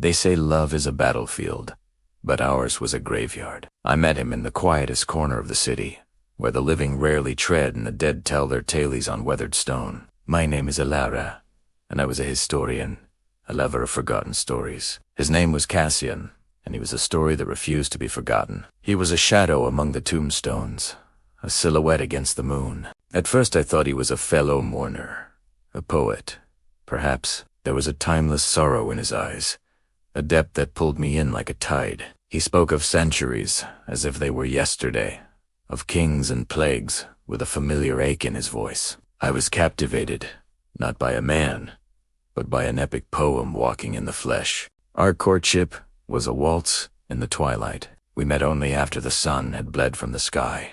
They say love is a battlefield, but ours was a graveyard. I met him in the quietest corner of the city, where the living rarely tread and the dead tell their tales on weathered stone. My name is Alara, and I was a historian, a lover of forgotten stories. His name was Cassian, and he was a story that refused to be forgotten. He was a shadow among the tombstones, a silhouette against the moon. At first I thought he was a fellow mourner, a poet. Perhaps there was a timeless sorrow in his eyes, a depth that pulled me in like a tide. He spoke of centuries as if they were yesterday, of kings and plagues with a familiar ache in his voice. I was captivated, not by a man, but by an epic poem walking in the flesh. Our courtship was a waltz in the twilight. We met only after the sun had bled from the sky,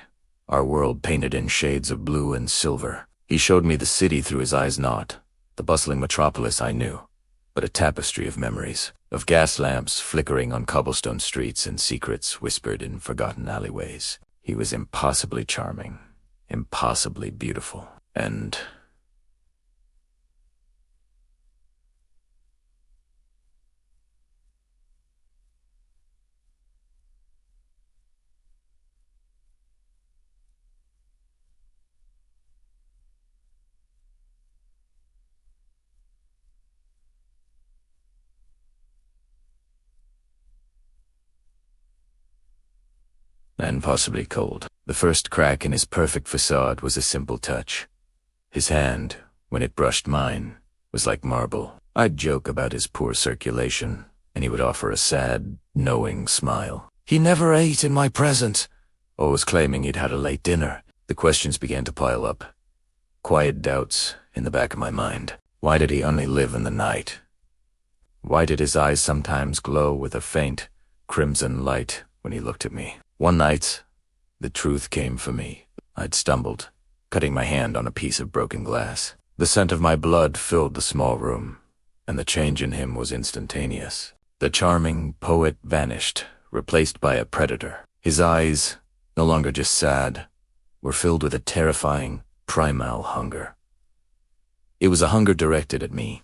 our world painted in shades of blue and silver. He showed me the city through his eyes, not the bustling metropolis I knew, but a tapestry of memories, of gas lamps flickering on cobblestone streets and secrets whispered in forgotten alleyways. He was impossibly charming, impossibly beautiful, and possibly cold. The first crack in his perfect facade was a simple touch. His hand, when it brushed mine, was like marble. I'd joke about his poor circulation, and he would offer a sad, knowing smile. He never ate in my presence, always claiming he'd had a late dinner. The questions began to pile up. Quiet doubts in the back of my mind. Why did he only live in the night? Why did his eyes sometimes glow with a faint, crimson light when he looked at me? One night, the truth came for me. I'd stumbled, cutting my hand on a piece of broken glass. The scent of my blood filled the small room, and the change in him was instantaneous. The charming poet vanished, replaced by a predator. His eyes, no longer just sad, were filled with a terrifying, primal hunger. It was a hunger directed at me.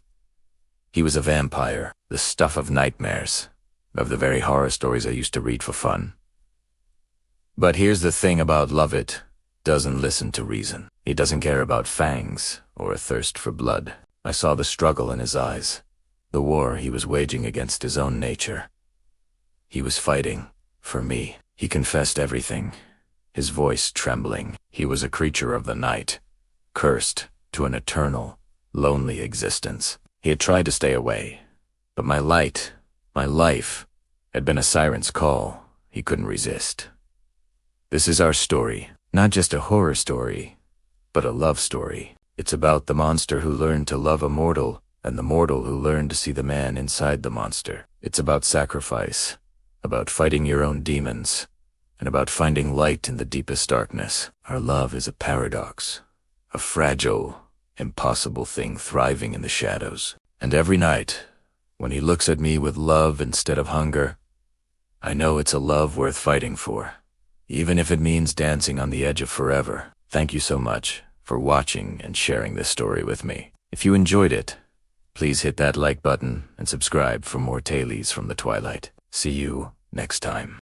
He was a vampire, the stuff of nightmares, of the very horror stories I used to read for fun. But here's the thing about love: it doesn't listen to reason. He doesn't care about fangs or a thirst for blood. I saw the struggle in his eyes, the war he was waging against his own nature. He was fighting for me. He confessed everything, his voice trembling. He was a creature of the night, cursed to an eternal, lonely existence. He had tried to stay away, but my light, my life, had been a siren's call he couldn't resist. This is our story, not just a horror story, but a love story. It's about the monster who learned to love a mortal, and the mortal who learned to see the man inside the monster. It's about sacrifice, about fighting your own demons, and about finding light in the deepest darkness. Our love is a paradox, a fragile, impossible thing thriving in the shadows. And every night, when he looks at me with love instead of hunger, I know it's a love worth fighting for, even if it means dancing on the edge of forever. Thank you so much for watching and sharing this story with me. If you enjoyed it, please hit that like button and subscribe for more tales from the Twilight. See you next time.